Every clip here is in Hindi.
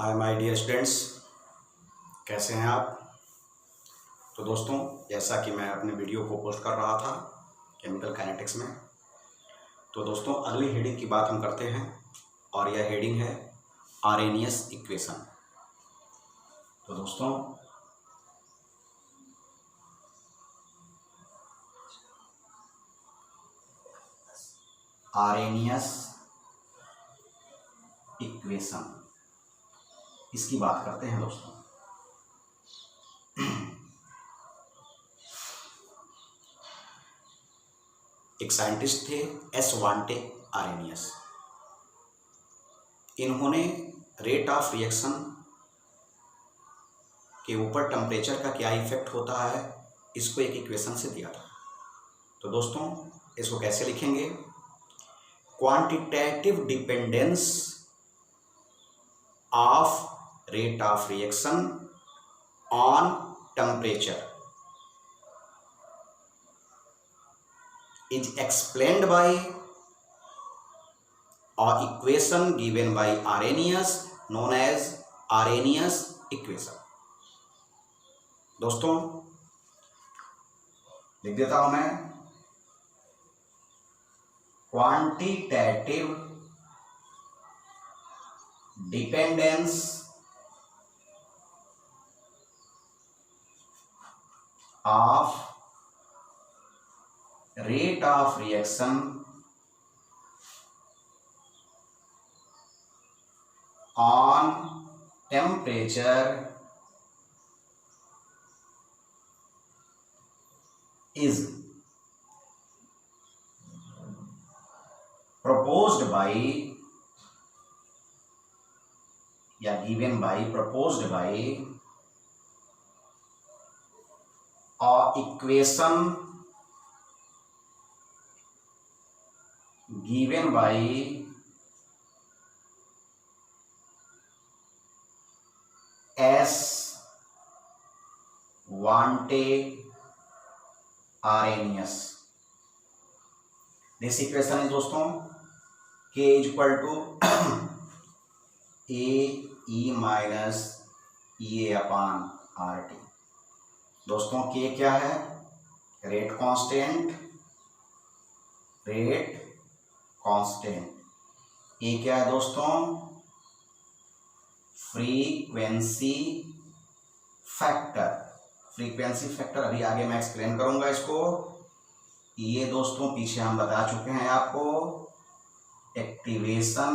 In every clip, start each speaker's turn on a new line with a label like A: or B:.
A: हाय माय डियर स्टूडेंट्स, कैसे हैं आप। तो दोस्तों, जैसा कि मैं अपने वीडियो को पोस्ट कर रहा था केमिकल काइनेटिक्स में, तो दोस्तों अगली हेडिंग की बात हम करते हैं और यह हेडिंग है आरेनियस इक्वेशन। तो दोस्तों आरेनियस इक्वेशन इसकी बात करते हैं दोस्तों। एक साइंटिस्ट थे एस्वांटे आरेनियस। इन्होंने रेट ऑफ रिएक्शन के ऊपर टेम्परेचर का क्या इफेक्ट होता है इसको एक इक्वेशन से दिया था। तो दोस्तों इसको कैसे लिखेंगे? Quantitative dependence of rate of reaction on temperature is explained by an equation given by Arrhenius known as Arrhenius equation। दोस्तों लिख देता हूं मैं, quantitative dependence of rate of reaction on temperature is proposed by या given by proposed by a equation given by Svante Arrhenius। This equation है दोस्तों K is equal to AE minus EA upon RT। दोस्तों K क्या है? Rate constant. ए क्या है दोस्तों? फ्रीक्वेंसी फैक्टर अभी आगे मैं एक्सप्लेन करूंगा इसको। ये दोस्तों पीछे हम बता चुके हैं आपको, activation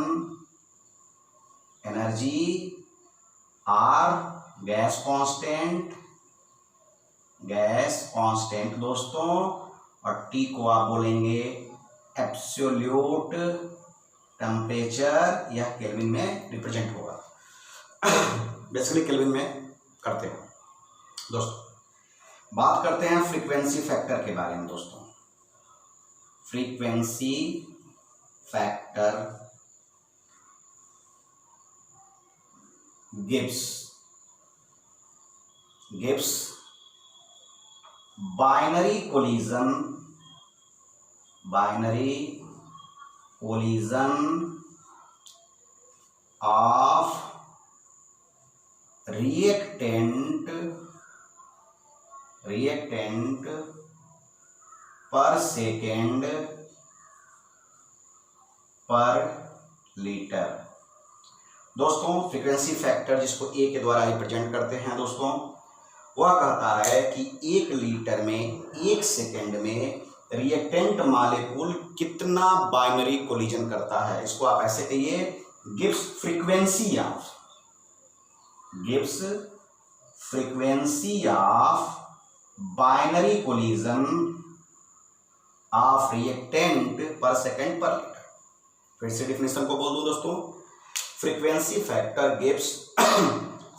A: energy, R gas constant दोस्तों, और टी को आप बोलेंगे एब्सोल्यूट टेम्परेचर। यह केल्विन में रिप्रेजेंट होगा। बेसिकली केल्विन में करते हैं दोस्तों। बात करते हैं फ्रीक्वेंसी फैक्टर के बारे में दोस्तों। Frequency factor gives binary collision of reactant पर सेकेंड पर लीटर। दोस्तों फ्रीक्वेंसी फैक्टर जिसको ए के द्वारा रिप्रेजेंट करते हैं दोस्तों, वह कहता है कि 1 लीटर में 1 सेकेंड में रिएक्टेंट मॉलिक्यूल कितना बाइनरी कोलिजन करता है। इसको आप ऐसे कहिए, gives frequency of binary collision of reactant पर सेकेंड पर लीटर। फिर से डिफिनेशन को बोल दूं दोस्तों, frequency factor gives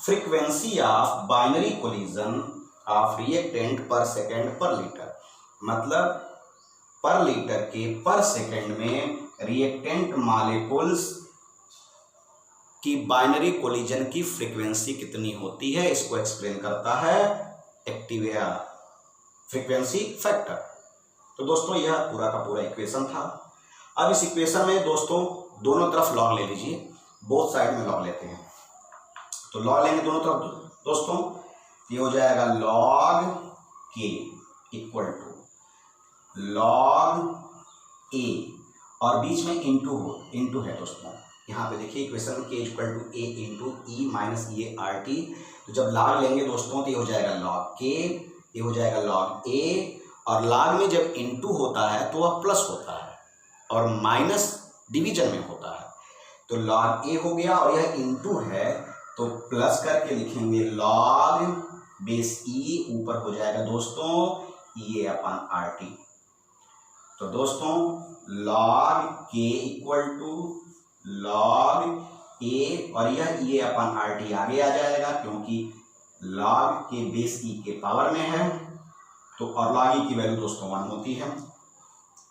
A: frequency of binary collision of reactant पर सेकेंड पर लीटर। मतलब पर लीटर के पर सेकेंड में रिएक्टेंट मॉलिक्यूल्स की बाइनरी कोलिजन की फ्रीक्वेंसी कितनी होती है, इसको एक्सप्लेन करता है फ्रीक्वेंसी फैक्टर। तो दोस्तों यह पूरा का पूरा इक्वेशन था। अब इस इक्वेशन में दोस्तों दोनों तरफ लॉग ले लीजिए, बोथ साइड में लॉग लेते हैं। तो लॉग लेंगे दोनों तरफ दोस्तों, ये हो जाएगा लॉग के इक्वल टू लॉग ए, और बीच में इंटू है दोस्तों। यहाँ पे देखिए इक्वेशन के equal to A into E minus A R T. तो जब लॉग लेंगे दोस्तों तो ये हो जाएगा लॉग के, ये हो जाएगा लॉग ए, और लॉग में जब इंटू होता है तो वह प्लस होता है और माइनस डिवीजन में होता है। तो लॉग ए हो गया और यह इंटू है तो प्लस करके लिखेंगे लॉग बेस ई, ऊपर हो जाएगा दोस्तों ये अपन आर टी। तो दोस्तों लॉग के इक्वल टू लॉग ए, और यह ये अपन आर टी आगे आ जाएगा क्योंकि लॉग के बेस ई के पावर में है, तो और लॉग ई की वैल्यू दोस्तों 1 होती है।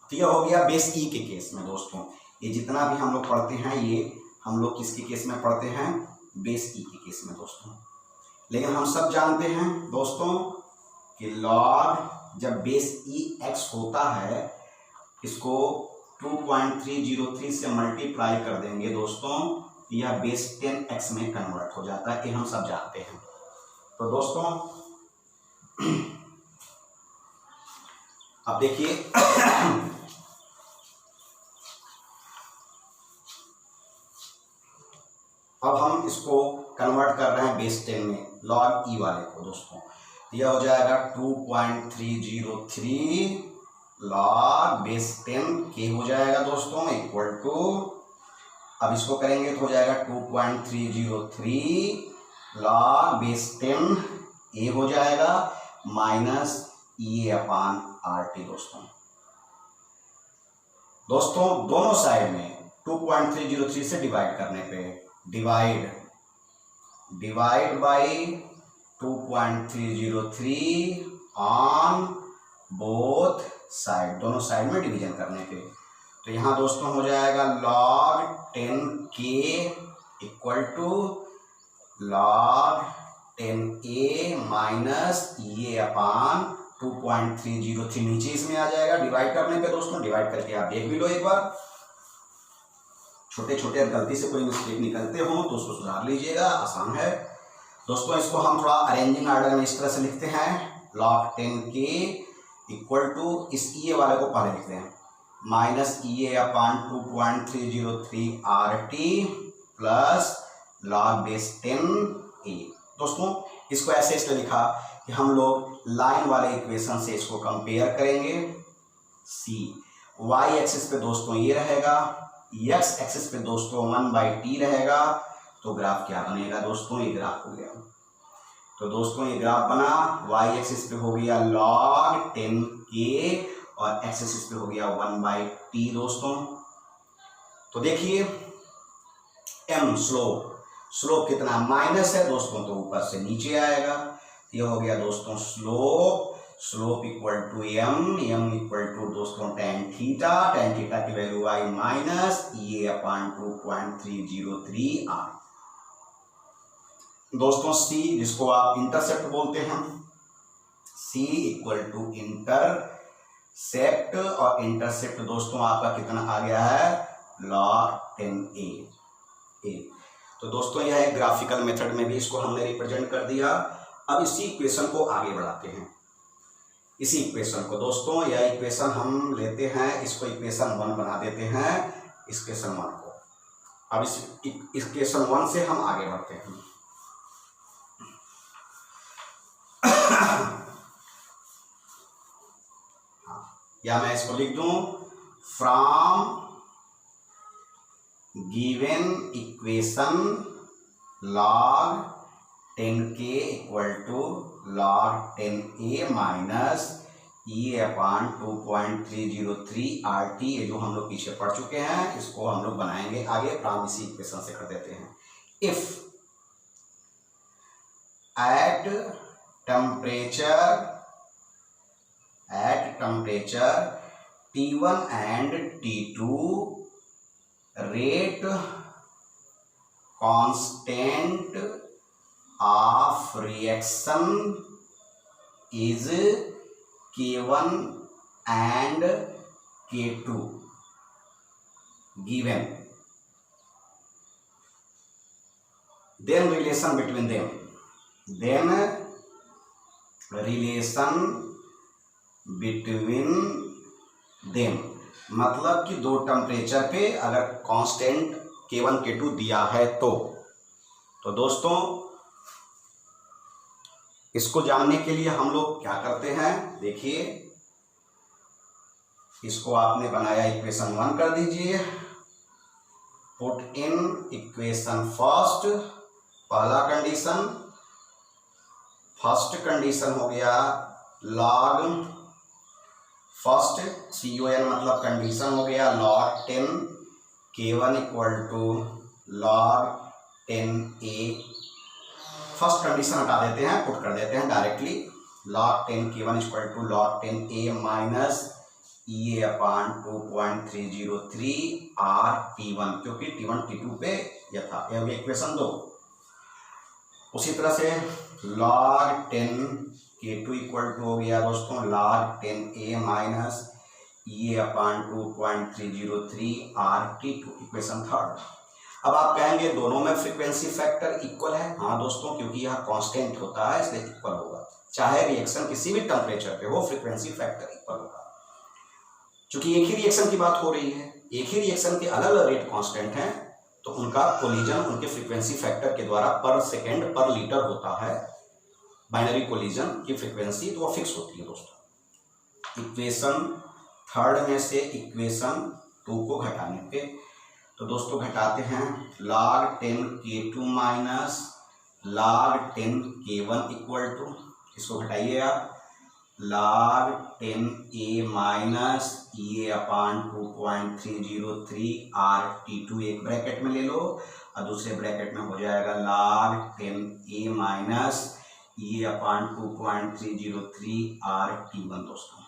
A: तो यह हो गया बेस ई के केस में दोस्तों। ये जितना भी हम लोग पढ़ते हैं ये हम लोग किसके केस में पढ़ते हैं, बेस ई के केस में दोस्तों। लेकिन हम सब जानते हैं दोस्तों कि लॉग जब बेस ई एक्स होता है, इसको 2.303 से मल्टीप्लाई कर देंगे दोस्तों, यह बेस 10x में कन्वर्ट हो जाता है, ये हम सब जानते हैं। तो दोस्तों अब देखिए अब हम इसको कन्वर्ट कर रहे हैं बेस 10 में लॉग ई वाले को दोस्तों। यह हो जाएगा 2.303 लॉग बेस 10 के हो जाएगा दोस्तों इक्वल टू, अब इसको करेंगे तो हो जाएगा 2.303 लॉग बेस 10 ए हो जाएगा minus A upon R T दोस्तों दोनों साइड में 2.303 से डिवाइड करने पे divide by 2.303 on both side, दोनों साइड में डिवीजन करने पे। तो यहाँ दोस्तों हो जाएगा log 10k equal to log 10a minus ये अपान 2.303, नीचे इसमें आ जाएगा डिवाइड करने पे दोस्तों। डिवाइड करके आप देख भी लो एक बार, छोटे छोटे गलती से कोई मिस्टेक निकलते हो तो उसको सुधार लीजिएगा, आसान है दोस्तों। इसको हम थोड़ा अरेंजिंग आर्डर में इस तरह से लिखते हैं, log 10k इक्वल टू इस ये वाले को पहले लिखते हैं माइनस ये upon 2.303 R T plus log base 10a। दोस्तों इसको ऐसे इसलिए लिखा कि हम लोग लाइन वाले इक्वेशन से इसको कंपेयर करेंगे। सी वाई एक्सिस पे दोस्तों ये रहेगा, एक्स एक्सिस पे दोस्तों 1/t रहेगा, तो ग्राफ क्या बनेगा दोस्तों, ये ग्राफ हो गया। तो दोस्तों ये ग्राफ बना, वाई एक्सिस पे हो गया log 10k और एक्स एक्सिस पे हो गया 1/t दोस्तों। तो देखिए m स्लोप कितना माइनस है दोस्तों, तो ऊपर से नीचे आएगा। ये हो गया दोस्तों slope equal to M equal to दोस्तों tan थीटा की वैल्यू आई माइनस ये अपान 2.303 आर। दोस्तों सी जिसको आप इंटरसेप्ट बोलते हैं, सी इक्वल टू इंटरसेप्ट, और इंटरसेप्ट दोस्तों आपका कितना आ गया है log 10a। तो दोस्तों यह एक ग्राफिकल मेथड में भी इसको हमने रिप्रेजेंट कर दिया। अब इसी इक्वेशन को आगे बढ़ाते हैं, इसी इक्वेशन को दोस्तों, यह इक्वेशन हम लेते हैं, इसको इक्वेशन 1 बना देते हैं, इक्वेशन 1 को। अब इस इक्वेशन 1 से हम आगे बढ़ते हैं। या मैं इसको लिख दूं, from given equation log 10k equal to log 10a minus ये अपान 2.303 RT, ये जो हम लोग पीछे पढ़ चुके हैं, इसको हम लोग बनाएंगे आगे, फ्रॉम इसी इक्वेशन से कर देते हैं। If at temperature T1 and T2 rate constant of reaction is K1 and K2 then relation between them, then relation between them, मतलब कि दो टेम्परेचर पे अगर कांस्टेंट K1 K2 दिया है तो दोस्तों इसको जानने के लिए हम लोग क्या करते हैं, देखिए इसको आपने बनाया इक्वेशन 1 कर दीजिए, पुट इन इक्वेशन फर्स्ट, पहला कंडीशन, फर्स्ट कंडीशन हो गया लॉग फर्स्ट CON मतलब कंडीशन हो गया log 10 K1 equal to log 10A, first condition हटा देते हैं, पुट कर देते हैं directly, log 10 K1 equal to log 10A minus EA upon 2.303 RT1, क्योंकि T1 T2 पे यह था, यह इक्वेशन 2। उसी तरह से log 10 K2 इक्वल टू हो गया दोस्तों log 10A minus EA upon 2.303 RT2, equation 3। अब आप कहेंगे दोनों में फ्रीक्वेंसी फैक्टर इक्वल है, हाँ दोस्तों, क्योंकि यह कांस्टेंट होता है इसलिए इक्वल होगा, चाहे रिएक्शन किसी भी टेम्परेचर पे हो फ्रीक्वेंसी फैक्टर इक्वल होगा। क्योंकि एक ही रिएक्शन की बात हो रही है, एक ही रिएक्शन के अलग अलग रेट कांस्टेंट हैं, तो उनका कोलिजन उनके फ्रीक्वेंसी फैक्टर के द्वारा पर सेकेंड पर लीटर होता है। बाइनरी कोलिजन की फ्रीक्वेंसी तो वो फिक्स होती है दोस्तों। इक्वेशन 3 में से इक्वेशन 2 को घटाने पे, तो दोस्तों घटाते हैं log 10 K2 minus log 10 K1 equal to, इसको घटाइए आप, log 10A minus EA upon 2.303 RT2 एक ब्रैकेट में ले लो, और दूसरे ब्रैकेट में हो जाएगा log 10A minus EA upon 2.303 RT1 दोस्तों,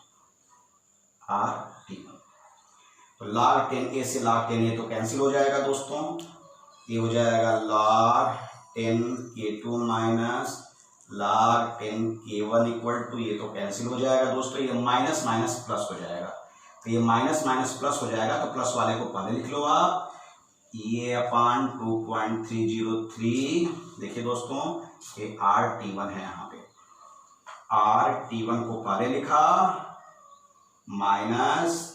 A: RT1। तो log 10A से log 10A तो कैंसिल हो जाएगा दोस्तों, ये हो जाएगा log 10 K2 minus log 10 K1 equal to, ये तो कैंसिल हो जाएगा दोस्तों, ये माइनस माइनस प्लस हो जाएगा, तो ये माइनस माइनस प्लस हो जाएगा, तो प्लस वाले को पहले लिख लो आप, ये अपान 2.303, देखिए दोस्तों ये RT1 है, यहाँ पे RT1 को पहले लिखा, माइनस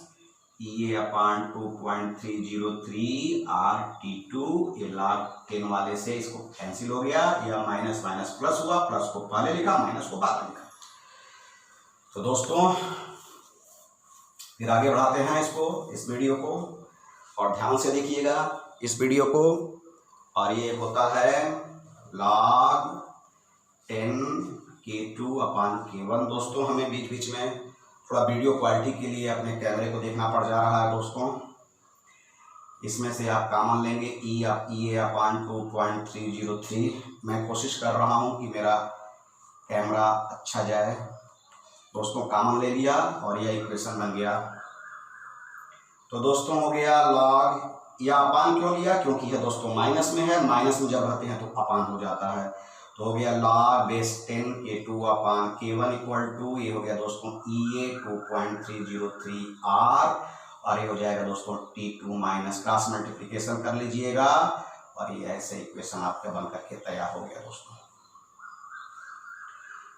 A: ये अपान 2.303 RT2, ये log 10 वाले से इसको कैंसिल हो गया, यह माइनस माइनस प्लस हुआ, प्लस को पहले लिखा, माइनस को बाद में लिखा। तो दोस्तों फिर आगे बढ़ाते हैं इसको, इस वीडियो को, और ध्यान से देखिएगा इस वीडियो को। और ये होता है log 10 K2 अपान K1 दोस्तों। हमें बीच बीच में थोड़ा वीडियो क्वालिटी के लिए अपने कैमरे को देखना पड़ जा रहा है दोस्तों। इसमें से आप कॉमन लेंगे EA अपान 2.303। मैं कोशिश कर रहा हूं कि मेरा कैमरा अच्छा जाए दोस्तों। कॉमन ले लिया और यह इक्वेशन बन गया। तो दोस्तों हो गया log, या अपान क्यों लिया, क्योंकि यह दोस्तों माइनस में है, माइनस में जब रहते हैं तो अपान हो जाता है। तो हो गया log base 10 K2 upon K1 equal to, ये हो गया दोस्तों EA 2.303 R, और ये हो जाएगा दोस्तों T2 माइनस, क्रॉस मल्टीप्लिकेशन कर लीजिएगा, और ये ऐसे इक्वेशन आपका बन करके तैयार हो गया दोस्तों।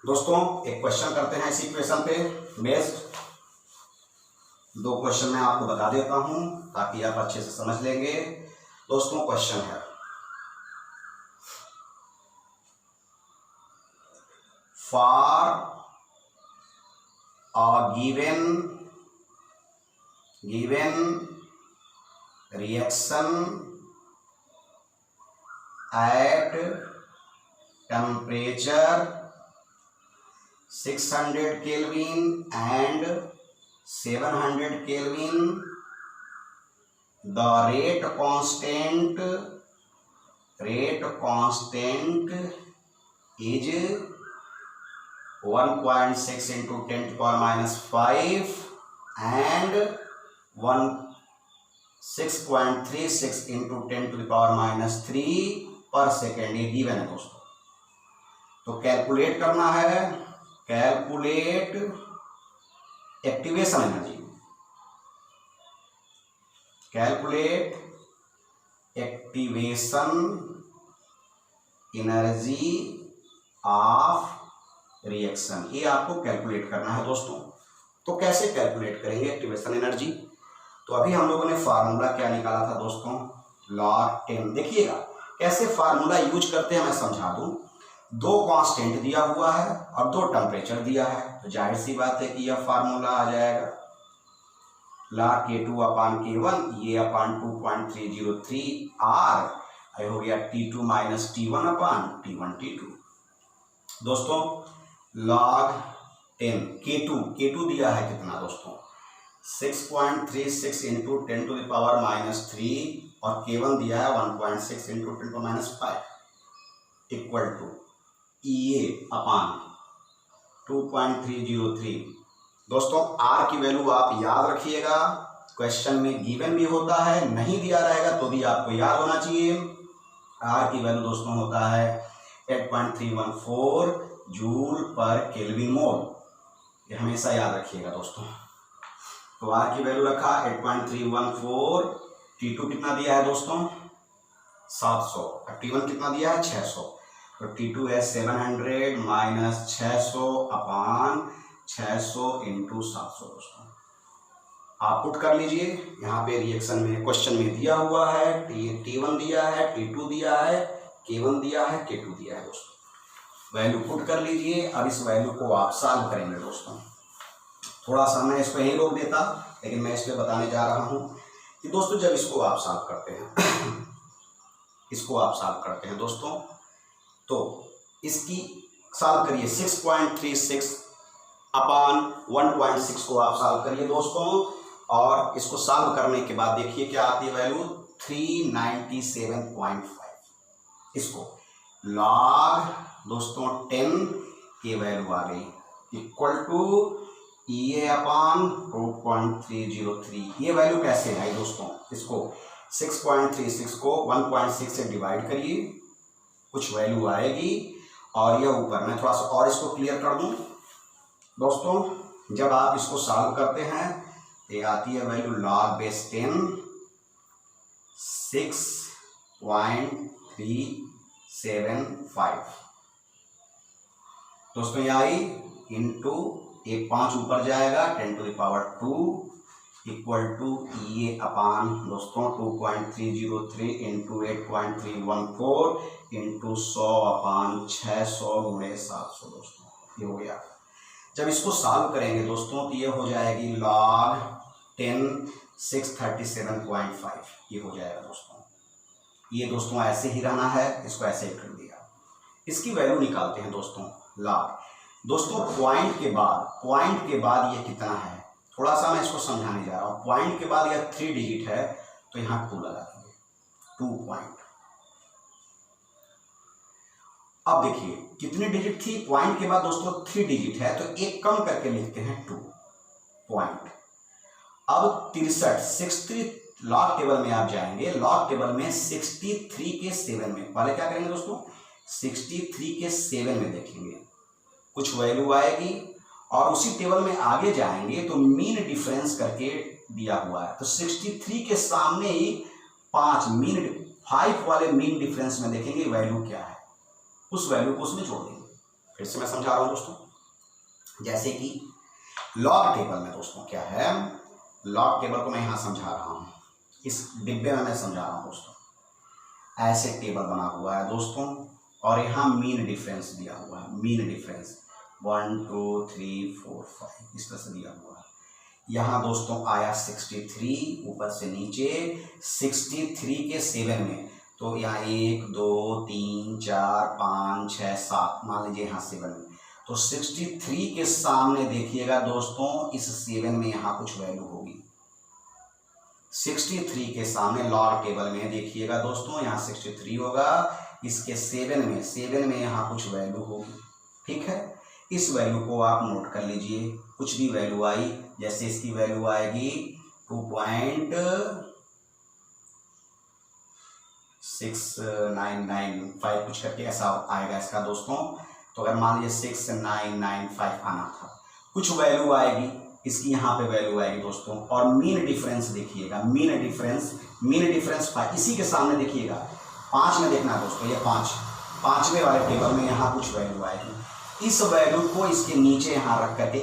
A: दोस्तों एक क्वेश्चन करते हैं इस इक्वेशन पे बेस्ड। 2 क्वेश्चन मैं आपको बता देता हूं ताकि आप अच्छे से समझ लेंगे। दोस्तों क्वेश्चन है, for a given reaction at temperature 600 Kelvin and 700 Kelvin, the rate constant is 1.6 into 10 to power minus 5 and 6.36 into 10 to the power minus 3 पर सेकेंड, ये गिवन है दोस्तों। तो कैलकुलेट करना है, calculate activation energy, calculate activation energy of reaction, ये आपको कैलकुलेट करना है दोस्तों। तो कैसे कैलकुलेट करेंगे एक्टिवेशन एनर्जी? तो अभी हम लोगों ने फार्मूला क्या निकाला था दोस्तों, log 10। देखिएगा कैसे फार्मूला यूज करते हैं मैं समझा दूं। 2 कांस्टेंट दिया हुआ है और 2 टेम्परेचर दिया है, तो जाहिर सी बात है कि यह फार्मूला आ जाएगा log K2 अपान K1 ये अपान 2.303 R हो गया T2 माइनस T1 अपान T1 T2। दोस्तों log 10 K2 दिया है कितना दोस्तों, 6.36 into 10 to the power minus 3 और K1 दिया है 1.6 into 10 to minus 5 equal to EA upon 2.303। दोस्तों R की वैल्यू आप याद रखिएगा, क्वेश्चन में गिवन भी होता है, नहीं दिया रहेगा तो भी आपको याद होना चाहिए। R की वैल्यू दोस्तों होता है 8.314 जूल पर केल्विन मोल, ये हमेशा याद रखिएगा दोस्तों। तो R की वैल्यू रखा 8.314, T2 कितना दिया है दोस्तों 700 और T1 कितना दिया है 600, तो T2 है 700 माइनस 600 अपान 600 इंटू 700। दोस्तों आप पुट कर लीजिए, यहाँ पे रिएक्शन में क्वेश्चन में दिया हुआ है T1 दिया है, T2 दिया है, K1 दिया है, K2 दिया है। दोस्तों वैल्यू पुट कर लीजिए। अब इस वैल्यू को आप सॉल्व करेंगे दोस्तों। थोड़ा सा मैं इसको यहीं रोक देता, लेकिन मैं इसलिए बताने जा रहा हूँ कि दोस्तों जब इसको आप सॉल्व करते हैं इसको आप सॉल्व करते हैं दोस्तों, तो इसकी सॉल्व करिए 6.36 अपान 1.6 को आप सॉल्व करिए दोस्तों, और इसको सॉल्व करने के बाद देखिए क्या आती है वैल्यू 397.5। इसको log दोस्तों 10 की वैल्यू आ गई इक्वल टू EA अपान 2.303। ये वैल्यू कैसे आई दोस्तों, इसको 6.36 को 1.6 से डिवाइड करिए, कुछ वैल्यू आएगी, और यह ऊपर मैं थोड़ा सा और इसको क्लियर कर दूं दोस्तों। जब आप इसको सॉल्व करते हैं तो ये आती है वैल्यू log बेस 10 6.375 दोस्तों, ये आई इंटू एक 5 ऊपर जाएगा 10 to the power 2 equal to EA upon दोस्तों 2.303 इंटू 8.314 इंटू 100 अपान 600 गुणे 700। दोस्तों ये हो गया। जब इसको सॉल्व करेंगे दोस्तों तो ये हो जाएगी log 10 637.5, ये हो जाएगा दोस्तों। ये दोस्तों ऐसे ही रहना है, इसको ऐसे ही कर दिया। इसकी वैल्यू निकालते हैं दोस्तों log। दोस्तों पॉइंट के बाद ये कितना है, थोड़ा सा मैं इसको समझाने जा रहा हूँ। पॉइंट के बाद यह 3 डिजिट है तो यहाँ 2 लगा देंगे, 2 पॉइंट। अब देखिए कितनी डिजिट थी, पॉइंट के बाद दोस्तों 3 डिजिट है तो एक कम करके लिखते हैं 2 पॉइंट। अब 63 लॉग टेबल में आप जाएंगे, लॉग टेबल में 63 के 7 में, पहले क्या करेंगे दोस्तों 63 के 7 में देखेंगे, कुछ वैल्यू आएगी, और उसी टेबल में आगे जाएंगे तो मीन डिफरेंस करके दिया हुआ है, तो 63 के सामने ही 5 वाले मीन डिफरेंस में देखेंगे वैल्यू क्या है, उस वैल्यू को उसमें जोड़ देंगे। फिर से मैं समझा रहा हूं दोस्तों, जैसे कि लॉग टेबल में दोस्तों क्या है, लॉग टेबल को मैं यहां समझा रहा हूं, इस डिब्बे में मैं समझा रहा हूं दोस्तों। ऐसे टेबल बना हुआ है दोस्तों, और यहाँ मीन डिफरेंस दिया हुआ है, मीन डिफरेंस 1 2 3 4 5 इस तरह से दिया हुआ है। यहाँ दोस्तों आया 63 ऊपर से नीचे, 63 के 7 में, तो यहाँ 1 2 3 4 5 6 7 मान लीजिए यहाँ 7 में, तो 63 के सामने देखिएगा दोस्तों इस 7 में यहाँ कुछ वैल्यू होगी। 63 के सामने लॉग टेबल में देखिएगा दोस्तों यहाँ 63 होगा, इसके 7 में यहाँ कुछ वैल्यू होगी। ठीक है, इस वैल्यू को आप नोट कर लीजिए, कुछ भी वैल्यू आई, जैसे इसकी वैल्यू आएगी 2.6995 कुछ करके ऐसा आएगा इसका दोस्तों। तो अगर मान लीजिए 6995 आना था, कुछ वैल्यू आएगी, इसकी यहाँ पे वैल्यू आएगी दोस्तों। और मीन डिफरेंस देखिएगा, मीन डिफरेंस 5, इसी के सामने देखिएगा 5 में देखना है दोस्तों, ये 5 5वें वाले टेबल में यहाँ कुछ वैल्यू आएगी, इस वैल्यू को इसके नीचे यहाँ रख करके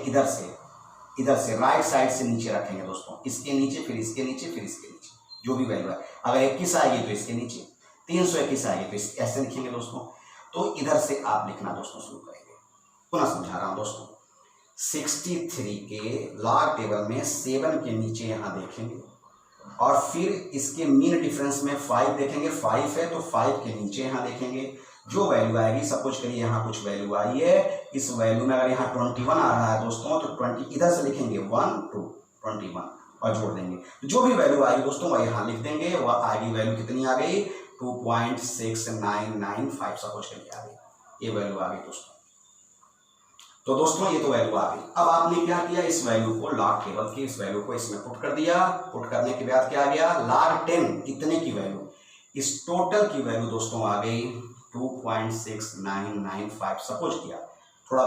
A: इधर से राइट साइड से नीचे रखेंगे दोस्तों, इसके नीचे, फिर इसके नीचे, फिर इसके नीचे, जो भी वैल्यू है। अगर 21 आएगी तो इसके नीचे, 321 आएगी तो ऐसे लिखेंगे दोस्तों। तो इधर से आप लिखना दोस्तों शुरू करेंगे। पुनः समझा रहा हूँ दोस्तों, 63 के लॉग टेबल में 7 के नीचे यहाँ देखेंगे और फिर इसके मीन डिफरेंस में 5 देखेंगे, 5 है तो 5 के नीचे यहाँ देखेंगे, जो वैल्यू आएगी, सपोज करिए यहाँ कुछ वैल्यू आई है, इस वैल्यू में अगर यहाँ 21 आ रहा है दोस्तों तो 20 इधर से लिखेंगे 1 2 21 और जोड़ देंगे। जो भी वैल्यू आएगी दोस्तों वह यहाँ लिख देंगे। वह आएगी वैल्यू कितनी आ गई, 2.6995 सपोज करिए आ गई, ये वैल्यू आ गई दोस्तों। तो दोस्तों ये तो वैल्यू आ गई। अब आपने क्या किया, इस वैल्यू को लॉग टेबल की इस वैल्यू को इसमें पुट कर दिया। पुट करने के बाद क्या आ गया, log 10 इतने की वैल्यू, इस टोटल की वैल्यू दोस्तों आ गई 2.6995। सपोज किया, थोड़ा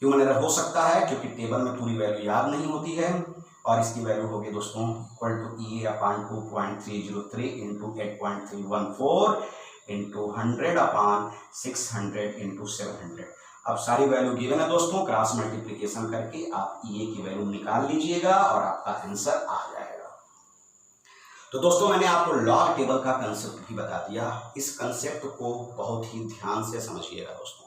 A: ह्यूमन एरर हो सकता है क्योंकि टेबल में पूरी वैल्यू याद नहीं होती है। और इसकी वैल्यू होगी दोस्तों equal to EA/2.303 into 8.314 into 100/600 into 700। अब सारी वैल्यू गिवन है दोस्तों, क्रॉस मल्टीप्लिकेशन करके आप EA की वैल्यू निकाल लीजिएगा और आपका आंसर आ जाएगा। तो दोस्तों मैंने आपको लॉग टेबल का कंसेप्ट भी बता दिया। इस कंसेप्ट को बहुत ही ध्यान से समझिएगा दोस्तों,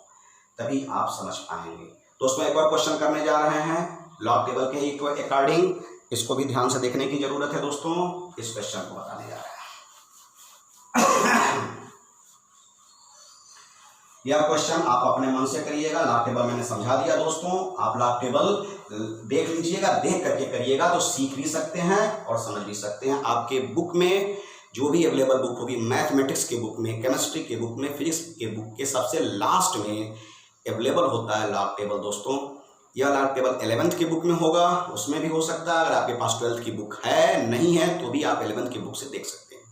A: तभी आप समझ पाएंगे। दोस्तों एक और क्वेश्चन करने जा रहे हैं लॉग टेबल के अकॉर्डिंग, इसको भी ध्यान से देखने की जरूरत है दोस्तों। इस क्वेश्चन को बताने जा रहे हैं। यह क्वेश्चन आप अपने मन से करिएगा। लॉग टेबल मैंने समझा दिया दोस्तों, आप लॉग टेबल देख लीजिएगा, देख करके करिएगा तो सीख भी सकते हैं और समझ भी सकते हैं। आपके बुक में जो भी अवेलेबल बुक होगी, मैथमेटिक्स के बुक में, केमिस्ट्री के बुक में, फिजिक्स के बुक के सबसे लास्ट में अवेलेबल होता है लॉग टेबल दोस्तों। यह लॉग टेबल 11th की बुक में होगा, उसमें भी हो सकता है। अगर आपके पास 12th की बुक है, नहीं है तो भी आप 11th की बुक से देख सकते हैं।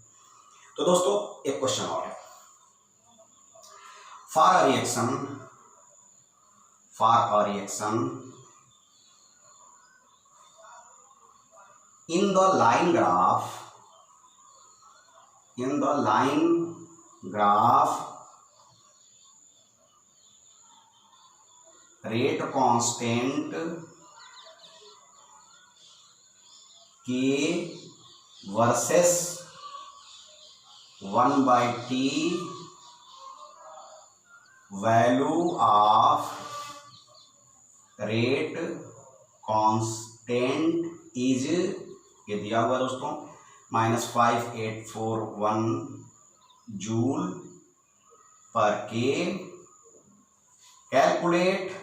A: तो दोस्तों एक क्वेश्चन और है, for a reaction in the line graph rate constant K versus 1/t value of rate constant is, ये दिया हुआ दोस्तों, -5841 जूल पर के। Calculate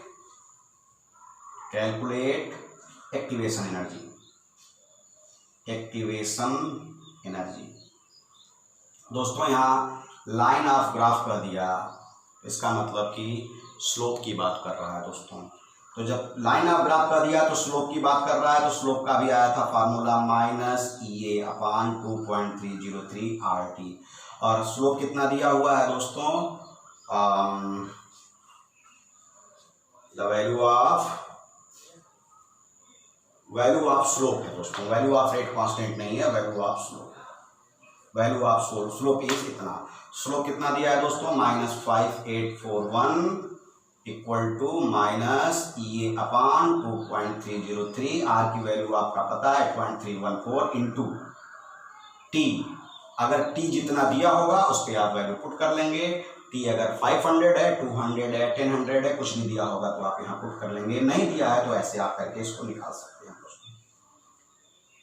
A: activation energy. दोस्तों यहाँ लाइन ऑफ ग्राफ कर दिया, इसका मतलब कि स्लोप की बात कर रहा है दोस्तों। तो जब लाइन ऑफ ग्राफ कर दिया तो स्लोप की बात कर रहा है, तो स्लोप का भी आया था फार्मूला -EA/2.303 RT। और स्लोप कितना दिया हुआ है दोस्तों, द वैल्यू ऑफ स्लोप है दोस्तों, वैल्यू ऑफ रेट कांस्टेंट नहीं है, वैल्यू ऑफ स्लोप इज इतना। स्लोप कितना दिया है दोस्तों, -5841 इक्वल टू -EA/2.303। आर की वैल्यू आपका पता है 8.314 इंटू टी। अगर टी जितना दिया होगा उस पर आप वैल्यू पुट कर लेंगे। टी अगर 500 है, 200 है, 1000 है, कुछ भी दिया होगा तो आप यहाँ पुट कर लेंगे। नहीं दिया है तो ऐसे आप करके इसको निकाल सकते हैं दोस्तों।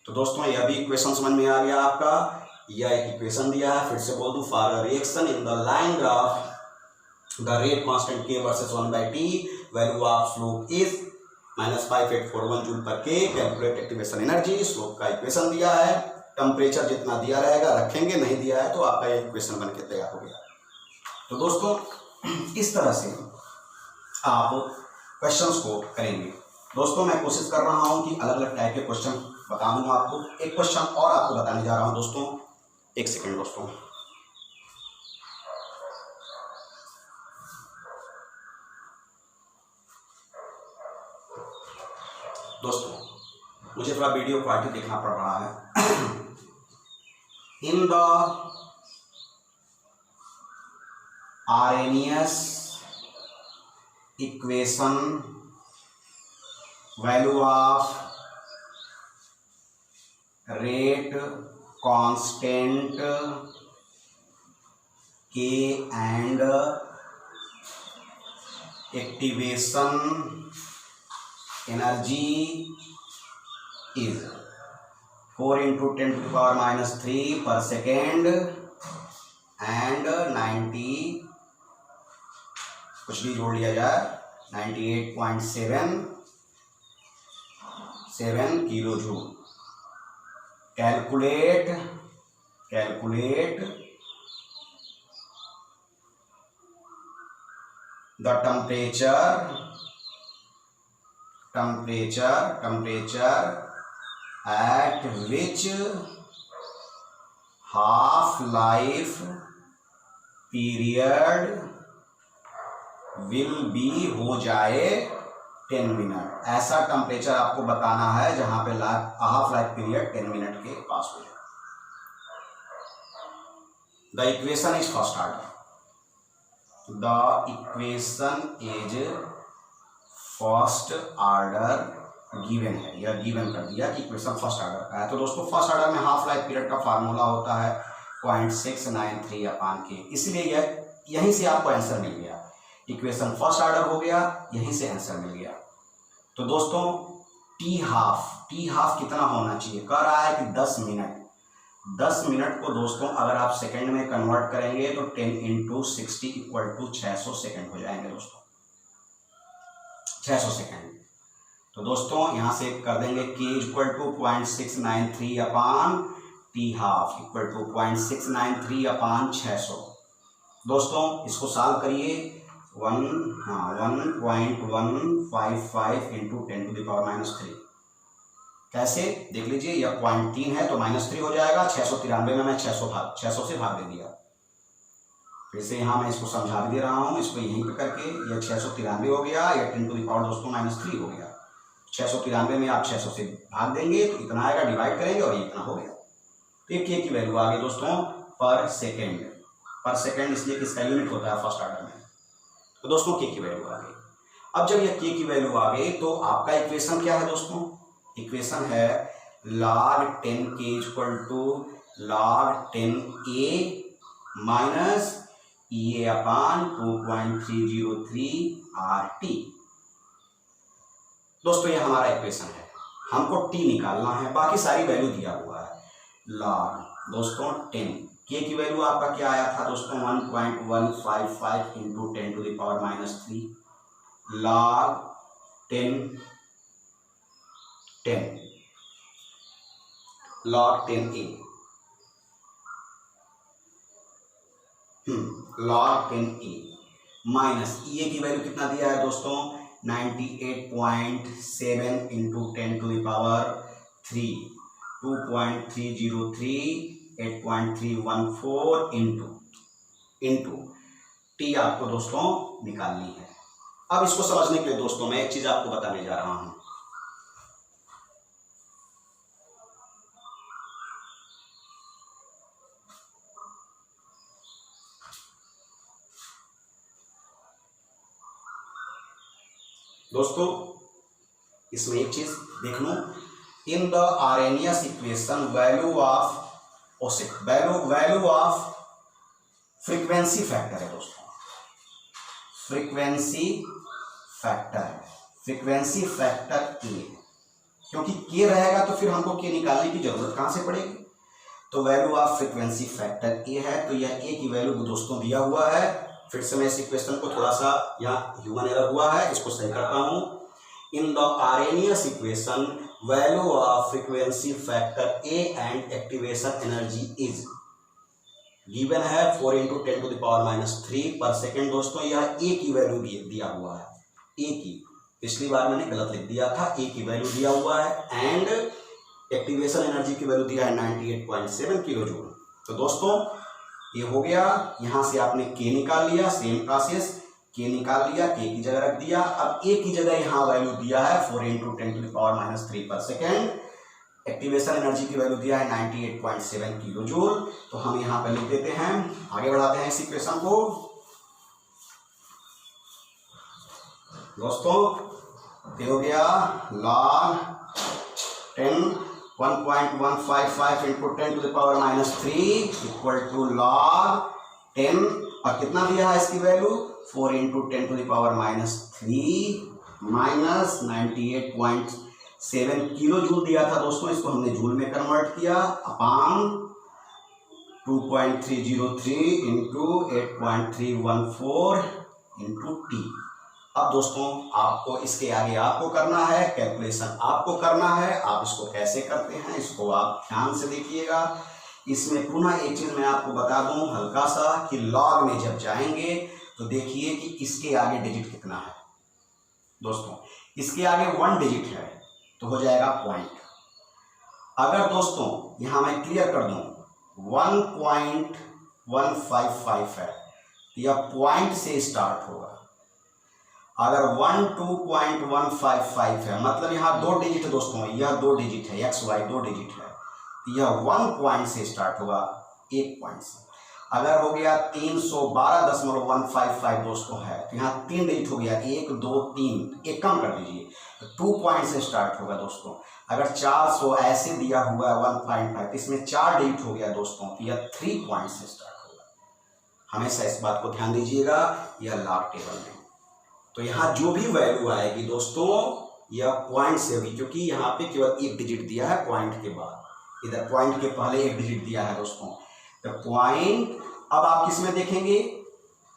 A: तो दोस्तों यह भी इक्वेशन समझ में आ गया आपका। यह एक इक्वेशन दिया है, फिर से बोल दूं, for a reaction in the line graph the rate constant K versus 1/t value of slope is -5841 joule पर के। कैलकुलेट एक्टिवेशन एनर्जी, स्लोप का इक्वेशन दिया है। टेम्परेचर जितना दिया रहेगा रखेंगे, नहीं दिया है तो आपका ये इक्वेशन बनके तैयार हो गया। तो दोस्तों इस तरह से आप क्वेश्चंस को करेंगे। दोस्तों मैं कोशिश कर रहा हूं कि अलग अलग टाइप के क्वेश्चन बता दूंगा आपको। एक क्वेश्चन और आपको बताने जा रहा हूं दोस्तों, एक सेकंड दोस्तों। मुझे थोड़ा वीडियो क्वालिटी देखना पड़ रहा है। In the Arrhenius equation, value of rate constant K and activation energy is 4 into 10 to the power minus 3 per second and 90, कुछ भी जोड़ लिया जाए, 98.77 kilo joule. Calculate the temperature at which half life period will be हो जाए 10 मिनट. ऐसा टेम्परेचर आपको बताना है जहां पे हाफ लाइफ पीरियड 10 मिनट के पास हो जाए. The equation is first order. The equation is first order given है, यह गिवन कर दिया कि इक्वेशन फर्स्ट ऑर्डर का है. तो दोस्तों फर्स्ट ऑर्डर में हाफ लाइफ पीरियड का फार्मूला होता है 0.693/K, इसलिए यहीं से आपको आंसर मिल गया. इक्वेशन फर्स्ट ऑर्डर हो गया, यहीं से आंसर मिल गया. तो दोस्तों टी हाफ कितना होना चाहिए, कह रहा है कि 10 मिनट. 10 मिनट को दोस्तों अगर आप सेकंड में कन्वर्ट करेंगे तो 10 into 60 = 600 सेकंड हो जाएंगे दोस्तों, 600 सेकंड. तो दोस्तों यहां से कर देंगे K = 0.693/T हाफ = 0.693/600. दोस्तों इसको सॉल्व करिए. 1.155 into 10 to the power -3. कैसे देख लीजिए, यह 0.3 है तो -3 हो जाएगा. 693 में मैं 600 से भाग दे दिया. फिर से यहाँ मैं इसको समझा भी दे रहा हूँ, इसको यहीं पे करके यह 693 हो गया, यह 10 to the power दोस्तों -3 हो गया. 693 में आप 600 से भाग देंगे तो इतना आएगा, डिवाइड करेंगे और ये इतना हो गया. तो ये K की वैल्यू आ गई दोस्तों पर सेकेंड, इसलिए किसका यूनिट होता है फर्स्ट ऑर्डर में. तो दोस्तों K की वैल्यू आ गई. अब जब यह K की वैल्यू आ गई तो आपका इक्वेशन क्या है दोस्तों, इक्वेशन है log 10K = log 10A minus EA/2.303 RT. दोस्तों ये हमारा इक्वेशन है, हमको T निकालना है, बाकी सारी वैल्यू दिया हुआ है. log दोस्तों 10 K की वैल्यू आपका क्या आया था दोस्तों 1.155 into 10 to the power -3 log 10 log 10A log 10A minus EA की वैल्यू कितना दिया है दोस्तों 98.7 into 10 to the power 3 2.303 8.314 into T आपको दोस्तों निकालनी है. अब इसको समझने के लिए दोस्तों मैं एक चीज आपको बताने जा रहा हूं. दोस्तों इसमें एक चीज देख लो, in the Arrhenius equation value of frequency factor है दोस्तों, फ्रीक्वेंसी फैक्टर K है, क्योंकि K रहेगा तो फिर हमको K निकालने की जरूरत कहां से पड़ेगी. तो value of frequency factor A है, तो यह A की वैल्यू दोस्तों दिया हुआ है. फिर से मैं इस इक्वेशन को थोड़ा सा यहाँ ह्यूमन एरर हुआ है, इसको सही करता हूँ. इन the Arrhenius equation value of frequency factor A and activation energy is given है 4 into 10 to the power -3 पर सेकेंड. दोस्तों यह A की वैल्यू दिया हुआ है, A की, पिछली बार मैंने गलत लिख दिया था, A की वैल्यू दिया हुआ है एंड एक्टिवेशन एनर्जी की वैल्यू दिया है 98.7 किलो जूल. तो दोस्तों ये हो गया. यहां से आपने K निकाल लिया, सेम प्रोसेस, K निकाल लिया, K की जगह रख दिया. अब A की जगह यहाँ वैल्यू दिया है 4 into 10 to the power -3 पर सेकेंड. एक्टिवेशन एनर्जी की वैल्यू दिया है 98.7 किलो जूल. तो हम यहाँ पर लिख देते हैं, आगे बढ़ाते हैं इस इक्वेशन को. दोस्तों ये हो गया log 10 1.155 into 10 to the power -3 equal to log 10 और कितना दिया है इसकी value 4 into 10 to the power -3 minus 98.7 kilo joule दिया था दोस्तों। इसको हमने जूल में कन्वर्ट किया अपान 2.303 इंटू 8.314 इंटू टी। अब दोस्तों आपको इसके आगे आपको करना है कैलकुलेशन, आपको करना है। आप इसको कैसे करते हैं इसको आप ध्यान से देखिएगा। इसमें पुनः एक चीज मैं आपको बता दूं हल्का सा कि लॉग में जब जाएंगे तो देखिए कि इसके आगे डिजिट कितना है दोस्तों। इसके आगे 1 डिजिट है तो हो जाएगा पॉइंट। अगर दोस्तों यहां मैं क्लियर कर दूं 1.155 है, यह पॉइंट से स्टार्ट होगा। अगर 12.155 है मतलब यहाँ 2 डिजिट है दोस्तों, यह 2 डिजिट है, XY 2 डिजिट है, यह 1 पॉइंट से स्टार्ट होगा, 1 पॉइंट से। अगर हो गया 312.155 दोस्तों है तो यहाँ 3 डिजिट हो गया, 1 2 3, एक कम कर दीजिए, 2 पॉइंट से स्टार्ट होगा दोस्तों। अगर 400 ऐसे दिया हुआ है 1.5, इसमें 4 डिजिट हो गया दोस्तों, तो यह 3 पॉइंट से स्टार्ट होगा। हमेशा इस बात को ध्यान दीजिएगा, यह लॉग टेबल में। तो यहाँ जो भी वैल्यू आएगी दोस्तों यह पॉइंट से होगी, क्योंकि यहाँ पे केवल 1 डिजिट दिया है पॉइंट के बाद, इधर पॉइंट के पहले 1 डिजिट दिया है दोस्तों। तो पॉइंट अब आप किस में देखेंगे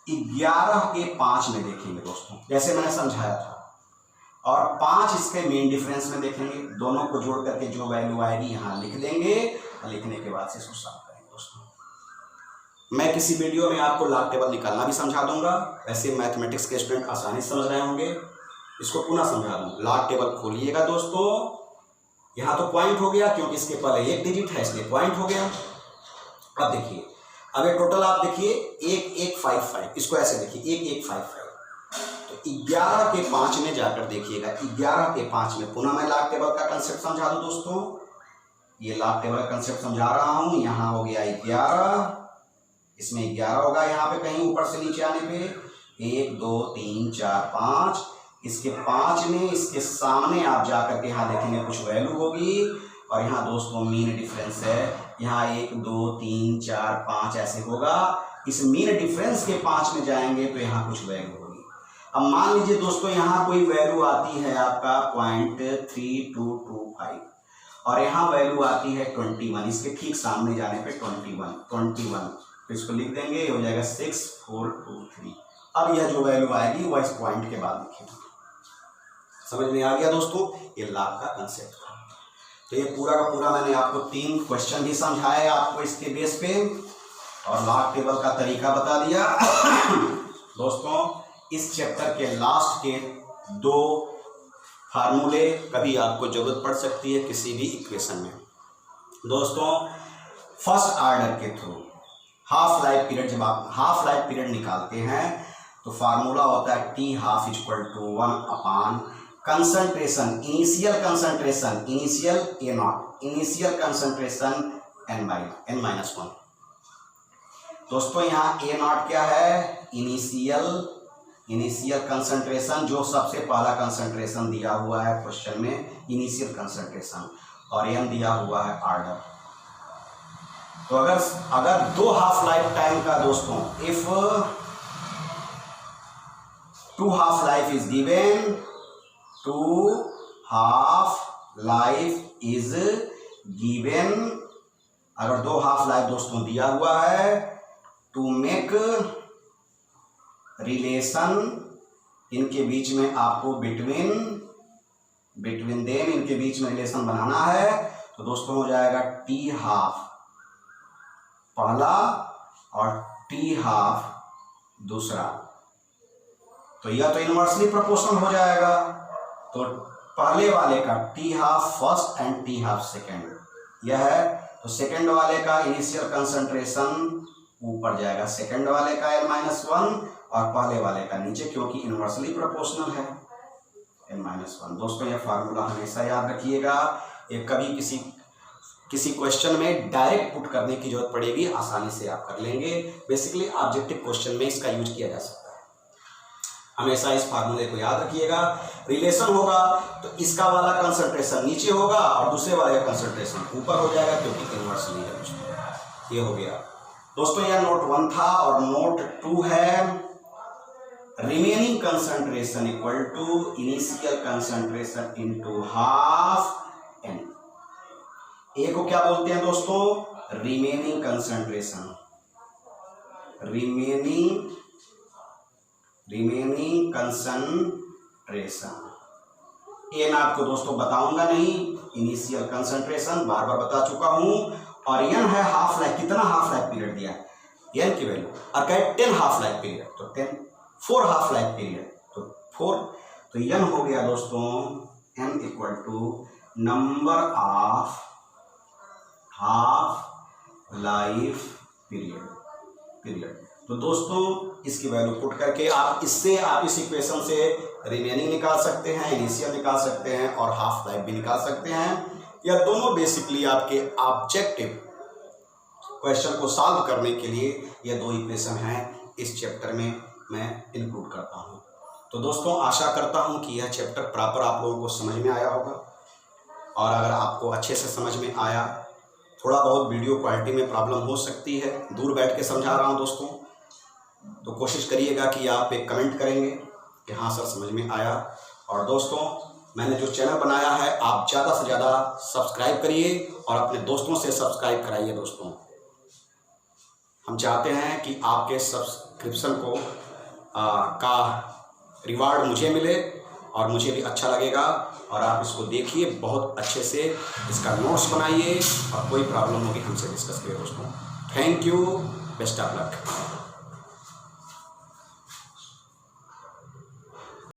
A: 11 के 5 में देखेंगे दोस्तों, जैसे मैंने समझाया था। और 5 इसके मेन डिफरेंस में देखेंगे, दोनों को जोड़ करके जो वैल्यू आएगी यहाँ लिख देंगे और लिखने के बाद से इसको सॉल्व करेंगे दोस्तों। मैं किसी वीडियो में आपको लॉग टेबल निकालना भी समझा दूंगा, वैसे मैथमेटिक्स के स्टूडेंट आसानी से समझ रहे होंगे। इसको पुनः समझा दूं, लॉग टेबल खोलिएगा दोस्तों। यहाँ तो पॉइंट हो गया क्योंकि इसके पहले 1 डिजिट है इसलिए पॉइंट हो गया। अब देखिए, अब ये टोटल आप देखिए 1155, इसको ऐसे देखिए 1155। तो 11 के 5 में जाकर देखिएगा, 11 के 5 में पुनः मैं लॉग टेबल का कंसेप्ट समझा दूं दोस्तों। ये लॉग टेबल का कंसेप्ट समझा रहा हूं। यहाँ हो गया 11, इसमें 11 होगा यहाँ पे कहीं ऊपर से नीचे आने पे 1 2 3 4 5, इसके 5 में इसके सामने आप जाकर के यहाँ देखेंगे कुछ वैल्यू होगी। और यहाँ दोस्तों मीन डिफरेंस है, यहाँ 1 2 3 4 5 ऐसे होगा। इस मीन डिफरेंस के 5 में जाएंगे तो यहाँ कुछ वैल्यू होगी। अब मान लीजिए दोस्तों यहाँ कोई वैल्यू आती है आपका 0.3225 और यहाँ वैल्यू आती है 21, इसके ठीक सामने जाने पे 21, तो इसको लिख देंगे, ये हो जाएगा 6423। अब यह जो वैल्यू आएगी वह इस पॉइंट के बाद लिखेंगे। समझ में आ गया दोस्तों, ये लॉग का कंसेप्ट था। तो ये पूरा का पूरा मैंने आपको 3 क्वेश्चन भी समझाए आपको इसके बेस पे, और लॉग टेबल का तरीका बता दिया। दोस्तों इस चैप्टर के लास्ट के 2 फार्मूले कभी आपको जरूरत पड़ सकती है किसी भी इक्वेशन में दोस्तों। फर्स्ट ऑर्डर के थ्रू हाफ लाइफ पीरियड, जब आप हाफ लाइफ पीरियड निकालते हैं तो फार्मूला होता है T half equal to 1 upon concentration, initial concentration, initial A0, initial concentration n-1। दोस्तों यहाँ A0 क्या है, इनिशियल कंसंट्रेशन, जो सबसे पहला कंसंट्रेशन दिया हुआ है क्वेश्चन में, इनिशियल कंसंट्रेशन, और n दिया हुआ है ऑर्डर। तो अगर 2 हाफ लाइफ टाइम का दोस्तों, if 2 half life is given, 2 half life is given, अगर 2 हाफ लाइफ दोस्तों दिया हुआ है, टू मेक रिलेशन इनके बीच में आपको बिटवीन देम इनके बीच में रिलेशन बनाना है, तो दोस्तों हो जाएगा T हाफ पहला और T हाफ दूसरा। तो यह तो इनवर्सली प्रोपोर्शनल हो जाएगा, तो पहले वाले का T half first and T half second यह है, तो सेकेंड वाले का इनिशियल कंसंट्रेशन ऊपर जाएगा, सेकेंड वाले का n-1 और पहले वाले का नीचे, क्योंकि इनवर्सली प्रोपोर्शनल है n-1। दोस्तों यह फार्मूला हमेशा याद रखिएगा, ये कभी किसी क्वेश्चन में डायरेक्ट पुट करने की जरूरत पड़ेगी, आसानी से आप कर लेंगे। बेसिकली ऑब्जेक्टिव क्वेश्चन में इसका यूज किया जा सकता है। हमेशा इस फार्मूले को याद रखिएगा। रिलेशन होगा तो इसका वाला कंसंट्रेशन नीचे होगा और दूसरे वाले का कंसंट्रेशन ऊपर हो जाएगा, क्योंकि इन्वर्सली है दोस्तों। ये हो गया दोस्तों, यह नोट 1 था। और नोट 2 है remaining concentration equal to initial concentration into half N. A को क्या बोलते हैं दोस्तों? Remaining concentration. Remaining concentration N आपको दोस्तों बताऊंगा नहीं, इनिशियल कंसंट्रेशन बार बार बता चुका हूं। और एन है हाफ लाइफ। कितना हाफ लाइफ पीरियड दिया है एन की वैल्यू? और कहे 10 हाफ लाइफ पीरियड, तो 4 हाफ लाइफ पीरियड, तो 4। तो एन हो गया दोस्तों, N equal to number of half life period. तो दोस्तों इसकी वैल्यू पुट करके आप इस इक्वेशन से रिमेनिंग निकाल सकते हैं, इनिशियल निकाल सकते हैं और हाफ लाइफ भी निकाल सकते हैं। यह दोनों बेसिकली आपके ऑब्जेक्टिव क्वेश्चन को सॉल्व करने के लिए ये 2 इक्वेशन हैं इस चैप्टर में मैं इंक्लूड करता हूं। तो दोस्तों आशा करता हूं कि यह चैप्टर प्रॉपर आप लोगों को समझ में आया होगा। और अगर आपको अच्छे से समझ में आया, थोड़ा बहुत वीडियो क्वालिटी में प्रॉब्लम हो सकती है, दूर बैठ के समझा रहा हूं दोस्तों, तो कोशिश करिएगा कि आप एक कमेंट करेंगे कि हाँ सर समझ में आया। और दोस्तों मैंने जो चैनल बनाया है आप ज़्यादा से ज़्यादा सब्सक्राइब करिए और अपने दोस्तों से सब्सक्राइब कराइए। दोस्तों हम चाहते हैं कि आपके सब्सक्रिप्शन को का रिवार्ड मुझे मिले और मुझे भी अच्छा लगेगा। और आप इसको देखिए, बहुत अच्छे से इसका नोट्स बनाइए और कोई प्रॉब्लम होगी हमसे डिस्कस करिए दोस्तों। Thank you, best of luck.